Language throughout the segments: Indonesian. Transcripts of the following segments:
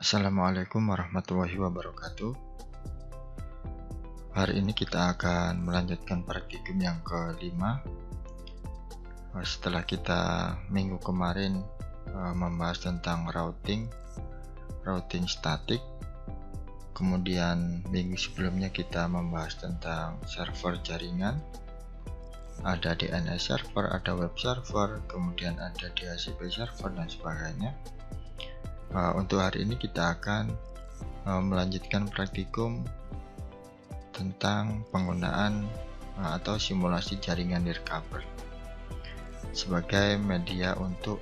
Assalamualaikum warahmatullahi wabarakatuh. Hari ini kita akan melanjutkan praktikum yang kelima. Setelah kita minggu kemarin membahas tentang routing statik, kemudian minggu sebelumnya kita membahas tentang server jaringan, ada DNS server, ada web server, kemudian ada DHCP server dan sebagainya. Untuk hari ini kita akan melanjutkan praktikum tentang penggunaan atau simulasi jaringan nirkabel sebagai media untuk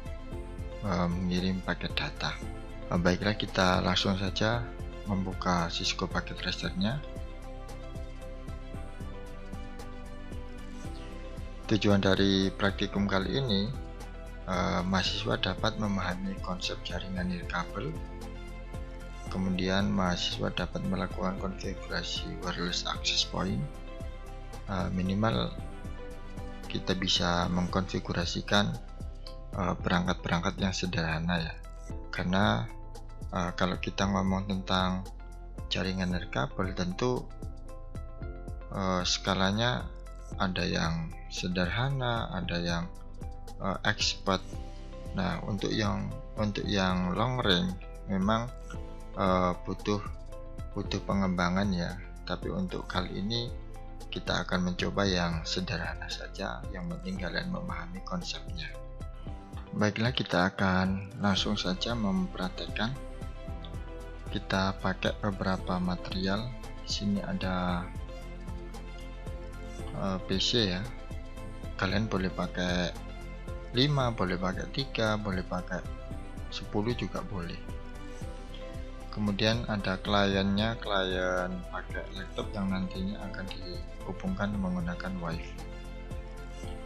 mengirim paket data. Baiklah, kita langsung saja membuka Cisco Packet Tracer-nya. Tujuan dari praktikum kali ini, mahasiswa dapat memahami konsep jaringan nirkabel, kemudian mahasiswa dapat melakukan konfigurasi wireless access point. Minimal kita bisa mengkonfigurasikan perangkat-perangkat yang sederhana ya, karena kalau kita ngomong tentang jaringan nirkabel tentu skalanya ada yang sederhana, ada yang expert. Nah, untuk yang long range memang butuh pengembangan ya. Tapi untuk kali ini kita akan mencoba yang sederhana saja, yang penting kalian memahami konsepnya. Baiklah, kita akan langsung saja mempraktekkan. Kita pakai beberapa material. Di sini ada PC ya. Kalian boleh pakai 5, boleh pakai 3, boleh pakai 10 juga boleh. Kemudian ada kliennya, klien pakai laptop yang nantinya akan dihubungkan menggunakan WiFi.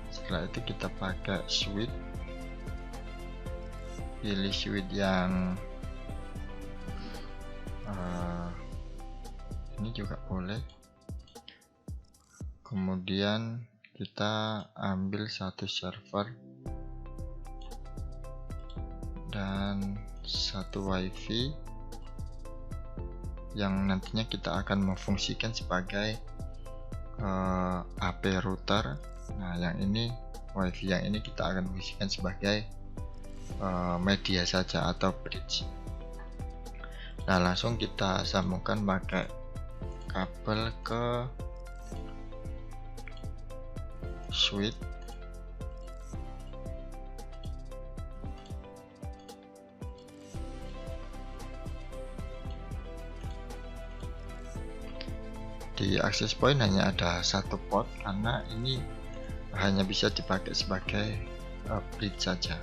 Setelah itu kita pakai switch, pilih switch yang ini juga boleh. Kemudian kita ambil satu server dan satu WiFi yang nantinya kita akan memfungsikan sebagai AP router. Nah, yang ini WiFi yang ini kita akan fungsikan sebagai media saja atau bridge. Nah, langsung kita sambungkan pakai kabel ke switch. Di access point hanya ada satu port karena ini hanya bisa dipakai sebagai bridge saja.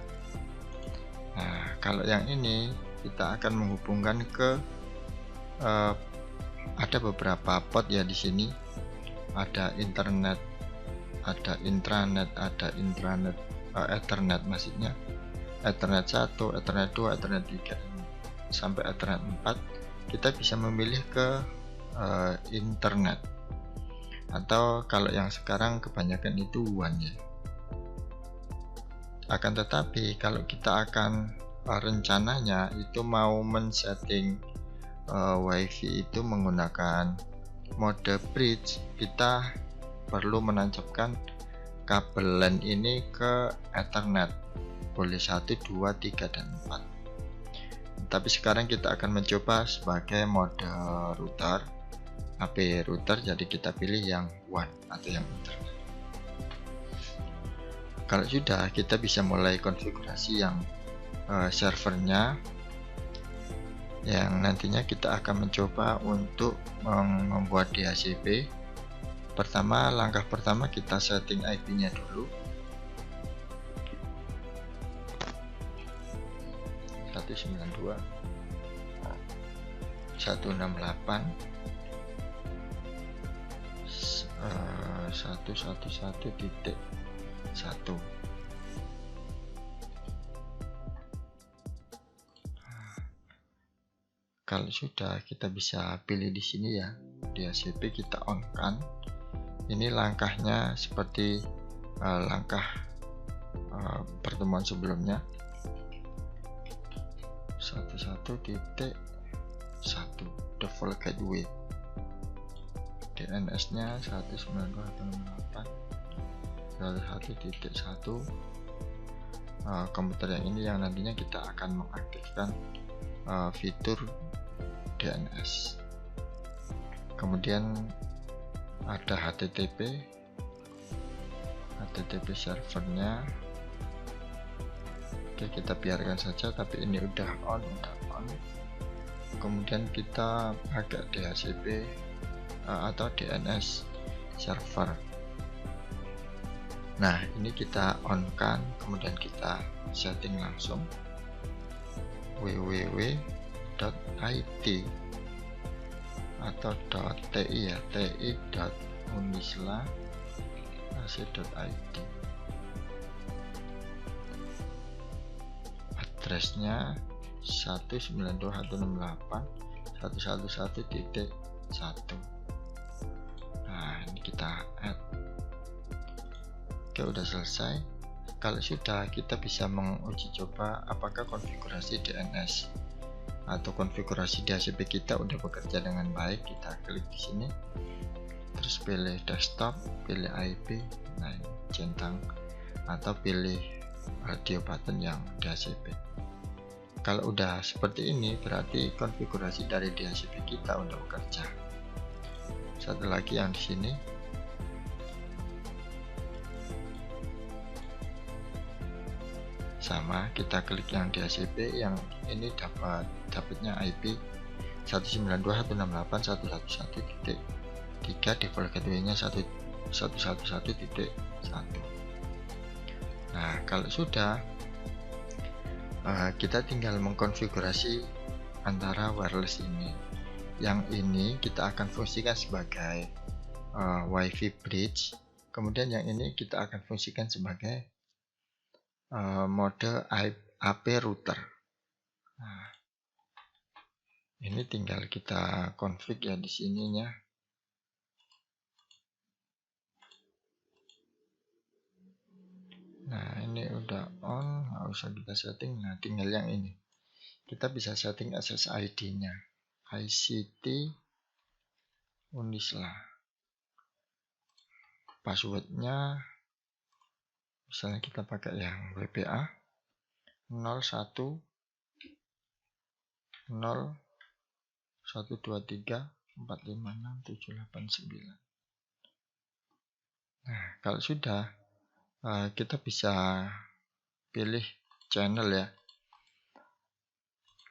Nah, kalau yang ini kita akan menghubungkan ke ada beberapa port ya. Di sini ada internet, ada intranet, ada intranet Ethernet, maksudnya Ethernet 1, Ethernet 2, Ethernet 3 sampai Ethernet 4. Kita bisa memilih ke internet, atau kalau yang sekarang kebanyakan itu WAN ya. Akan tetapi kalau kita akan rencananya itu mau men-setting WiFi itu menggunakan mode bridge, kita perlu menancapkan kabel LAN ini ke Ethernet, boleh 1, 2, 3, dan 4. Tapi sekarang kita akan mencoba sebagai mode router, AP router, jadi kita pilih yang WAN atau yang internet. Kalau sudah, kita bisa mulai konfigurasi yang servernya, yang nantinya kita akan mencoba untuk membuat DHCP. Langkah pertama kita setting IP-nya dulu. 192.168.111.1. Kalau sudah, kita bisa pilih di sini ya, DHCP kita on kan. Ini langkahnya seperti langkah pertemuan sebelumnya. 11.1.1 default gateway. DNS nya 192.168.1.1. Komputer yang ini yang nantinya kita akan mengaktifkan fitur DNS. Kemudian ada HTTP servernya. Oke, kita biarkan saja, tapi ini udah on. Kemudian kita pakai DHCP atau DNS server. Nah, ini kita on kan, kemudian kita setting langsung www.it atau .ti ya, ti.unisla.ac.id. Addressnya 192.168.111.1. Nah, ini kita add. Oke, udah selesai. Kalau sudah, kita bisa menguji coba apakah konfigurasi DNS atau konfigurasi DHCP kita udah bekerja dengan baik. Kita klik di sini, terus pilih desktop, pilih IP, nah centang, atau pilih radio button yang DHCP. Kalau udah seperti ini, berarti konfigurasi dari DHCP kita udah bekerja. Satu lagi yang di sini, sama, kita klik yang DHCP, yang ini dapatnya IP 192.168.111.3, default gateway-nya 111.1. Nah, kalau sudah, kita tinggal mengkonfigurasi antara wireless ini. Yang ini kita akan fungsikan sebagai WiFi bridge, kemudian yang ini kita akan fungsikan sebagai mode AP router. Nah, ini tinggal kita config ya di sininya. Nah, ini udah on, nggak usah kita setting. Nah, tinggal yang ini. Kita bisa setting SSID-nya, ICT Unisla. Passwordnya, misalnya kita pakai yang WPA 01.0.123.456.789. Nah, kalau sudah, kita bisa pilih channel ya.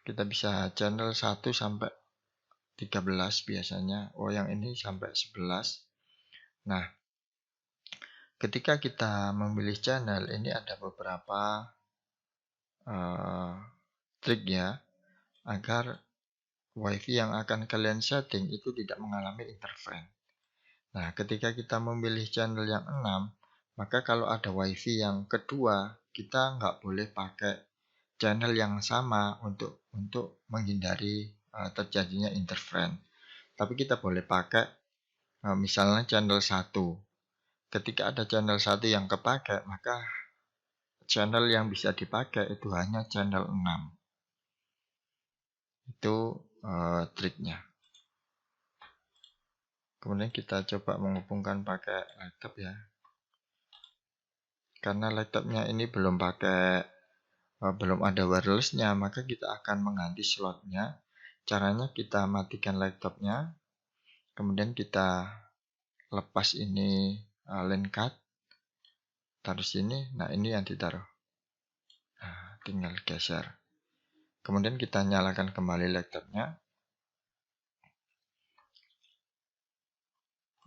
Kita bisa channel 1 sampai 13 biasanya. Oh, yang ini sampai 11. Nah, ketika kita memilih channel, ini ada beberapa trik ya, agar WiFi yang akan kalian setting itu tidak mengalami interference. Nah, ketika kita memilih channel yang 6, maka kalau ada WiFi yang kedua, kita nggak boleh pakai channel yang sama untuk menghindari terjadinya interference. Tapi kita boleh pakai misalnya channel 1. Ketika ada channel 1 yang kepakai, maka channel yang bisa dipakai itu hanya channel 6. Itu triknya. Kemudian kita coba menghubungkan pakai laptop ya. Karena laptopnya ini belum ada wirelessnya, maka kita akan mengganti slotnya. Caranya kita matikan laptopnya, kemudian kita lepas ini LAN card, taruh sini. Nah, ini yang ditaruh. Nah, tinggal geser. Kemudian kita nyalakan kembali laptopnya.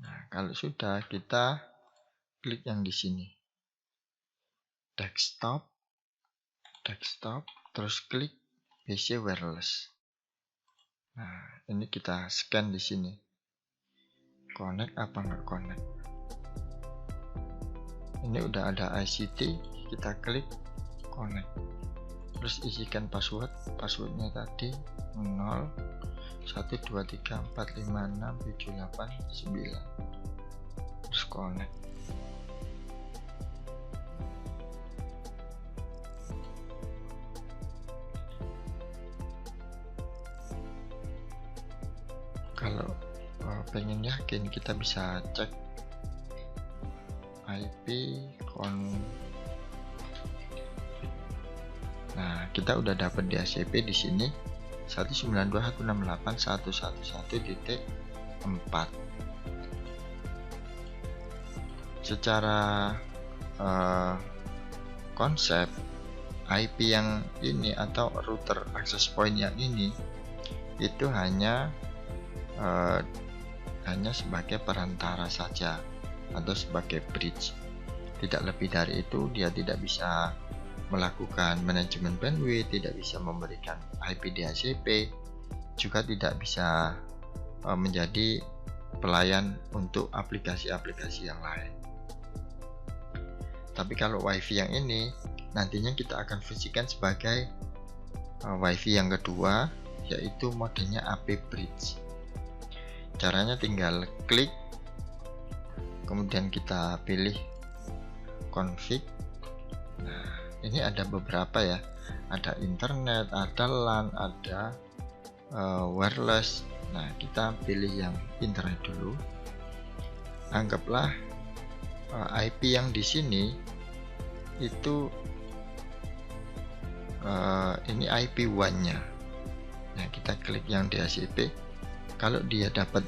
Nah, kalau sudah, kita klik yang di sini, desktop, terus klik PC wireless. Nah, ini kita scan di sini, connect apa nggak connect. Ini udah ada ICT, kita klik connect, terus isikan passwordnya tadi 0.123.456.789, terus connect. Kalau pengen yakin, kita bisa cek IP Nah, kita udah dapat DHCP di sini 192.168.111.4. Secara konsep, IP yang ini atau router access point yang ini itu hanya sebagai perantara saja atau sebagai bridge, tidak lebih dari itu. Dia tidak bisa melakukan manajemen bandwidth, tidak bisa memberikan IP DHCP, juga tidak bisa menjadi pelayan untuk aplikasi-aplikasi yang lain. Tapi kalau WiFi yang ini nantinya kita akan fungsikan sebagai WiFi yang kedua, yaitu modenya AP Bridge. Caranya tinggal klik, kemudian kita pilih config. Nah, ini ada beberapa ya, ada internet, ada LAN, ada wireless. Nah, kita pilih yang internet dulu. Anggaplah IP yang di sini itu ini IP1 nya. Nah, kita klik yang DHCP. Kalau dia dapat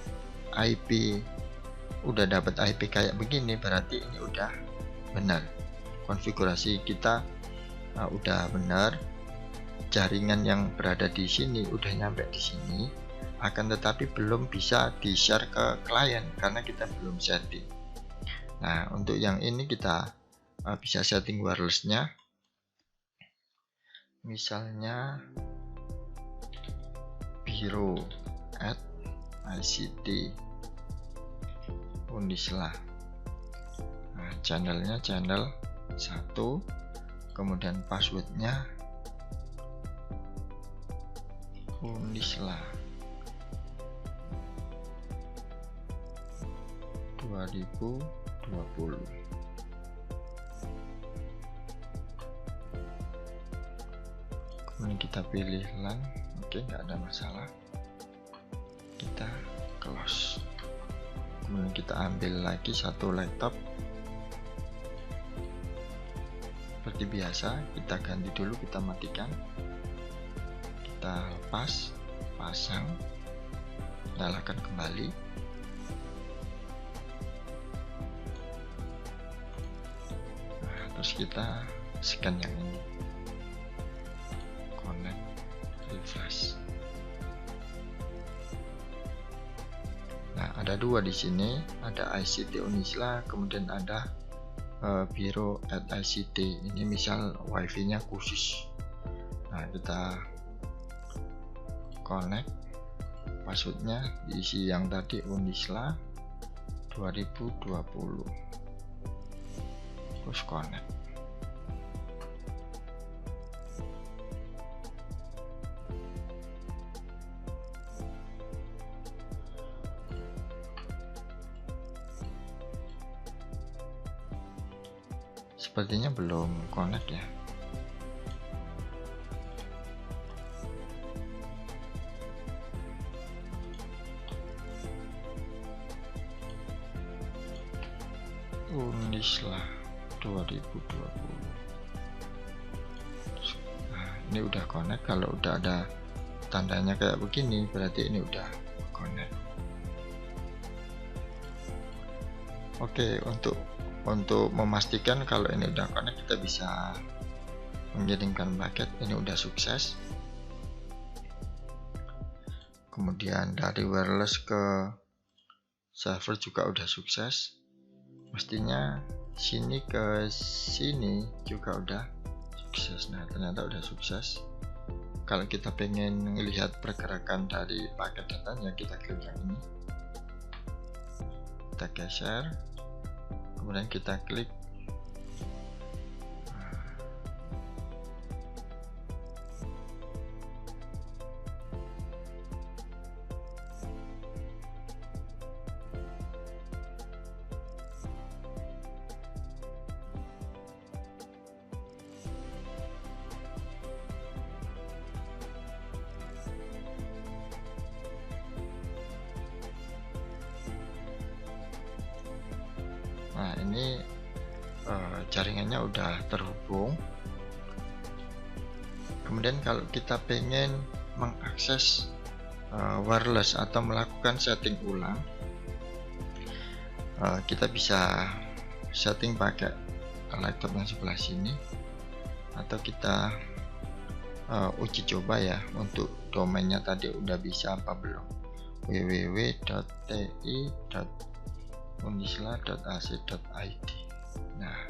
udah dapat IP kayak begini, berarti ini udah benar, konfigurasi kita udah benar, jaringan yang berada di sini udah nyampe di sini, akan tetapi belum bisa di share ke klien karena kita belum setting. Nah, untuk yang ini kita bisa setting wirelessnya, misalnya Biro @ICT Unisla. Nah, channelnya channel 1, kemudian passwordnya Unisla 2020. Kemudian kita pilih LAN. Oke, nggak ada masalah, kita close. Kemudian kita ambil lagi satu laptop. Seperti biasa, kita ganti dulu, kita matikan, kita lepas, pasang, nyalakan kembali. Nah, terus kita scan yang ini, connect, refresh. Nah, ada dua di sini, ada ICT Unisla, kemudian ada Biro @ICT. Ini misal WiFi nya khusus. Nah, kita connect, passwordnya diisi yang tadi, Unisla 2020, terus connect. Sepertinya belum connect ya. Unisla 2020. Nah, ini udah connect. Kalau udah ada tandanya kayak begini, berarti ini udah connect. Oke, untuk memastikan kalau ini udah connect, kita bisa mengirimkan paket. Ini udah sukses. Kemudian dari wireless ke server juga udah sukses. Mestinya sini ke sini juga udah sukses. Nah, ternyata udah sukses. Kalau kita pengen melihat pergerakan dari paket datanya, kita klik yang ini, kita geser, kemudian kita klik Nah, ini jaringannya udah terhubung. Kemudian kalau kita pengen mengakses wireless atau melakukan setting ulang, kita bisa setting pakai laptop yang sebelah sini, atau kita uji coba ya untuk domainnya tadi udah bisa apa belum, www.ti.unisla.ac.id. Nah,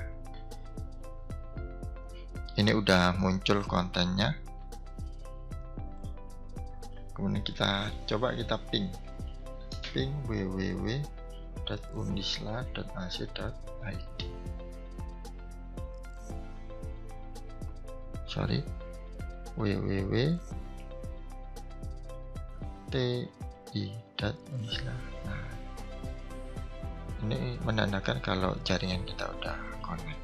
ini udah muncul kontennya. Kemudian kita coba kita ping www.unisla.ac.id. sorry www.ti.unisla. Nah, ini menandakan kalau jaringan kita udah connect.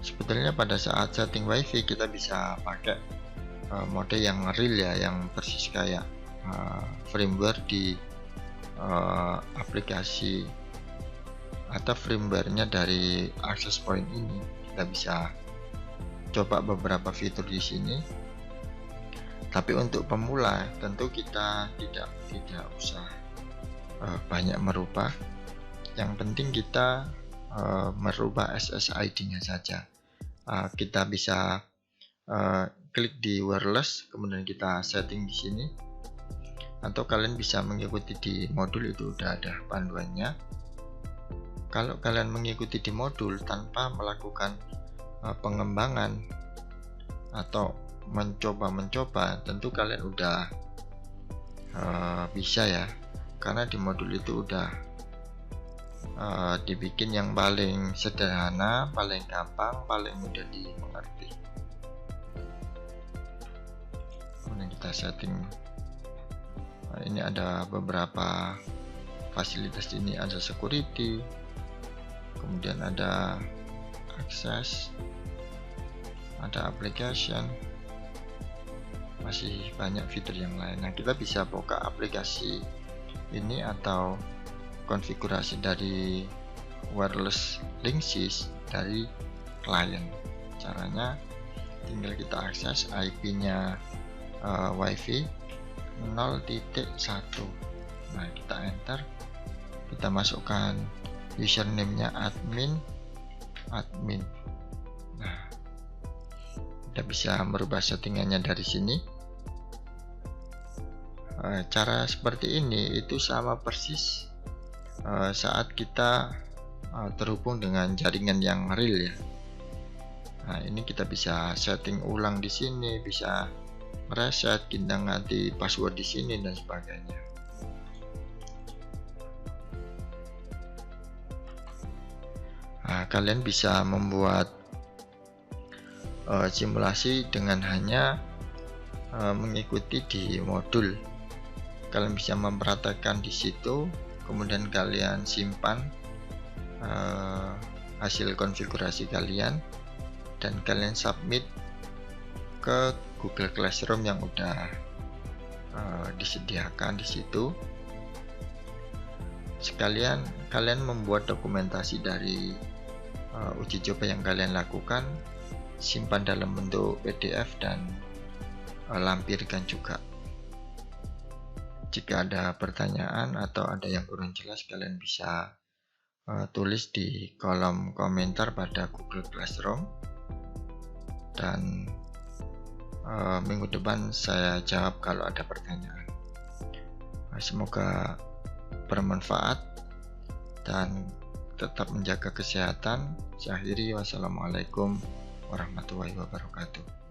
Sebetulnya pada saat setting wifi kita bisa pakai mode yang real ya, yang persis kayak firmware di aplikasi atau firmware-nya dari access point ini. Kita bisa coba beberapa fitur di sini. Tapi untuk pemula tentu kita tidak usah banyak merubah. Yang penting kita merubah SSID-nya saja. Kita bisa klik di wireless, kemudian kita setting di sini, atau kalian bisa mengikuti di modul, itu udah ada panduannya. Kalau kalian mengikuti di modul tanpa melakukan pengembangan atau mencoba, tentu kalian udah bisa ya, karena di modul itu udah dibikin yang paling sederhana, paling gampang, paling mudah dimengerti. Kemudian kita setting. Nah, ini ada beberapa fasilitas. Ini ada security, kemudian ada akses, ada application, masih banyak fitur yang lain. Nah, kita bisa buka aplikasi ini atau konfigurasi dari wireless Linksys dari klien. Caranya tinggal kita akses IP-nya wifi 0.1. Nah, kita enter, kita masukkan username-nya admin. Nah, kita bisa merubah settingannya dari sini. Cara seperti ini itu sama persis saat kita terhubung dengan jaringan yang real ya. Nah, ini kita bisa setting ulang di sini, bisa reset, kita ganti password di sini dan sebagainya. Nah, kalian bisa membuat simulasi dengan hanya mengikuti di modul. Kalian bisa mempraktekkan di situ, kemudian kalian simpan hasil konfigurasi kalian dan kalian submit ke Google Classroom yang udah disediakan di situ. Sekalian kalian membuat dokumentasi dari uji coba yang kalian lakukan, simpan dalam bentuk PDF dan lampirkan juga. Jika ada pertanyaan atau ada yang kurang jelas, kalian bisa tulis di kolom komentar pada Google Classroom, dan minggu depan saya jawab kalau ada pertanyaan. Semoga bermanfaat dan tetap menjaga kesehatan. Saya akhiri, wassalamualaikum warahmatullahi wabarakatuh.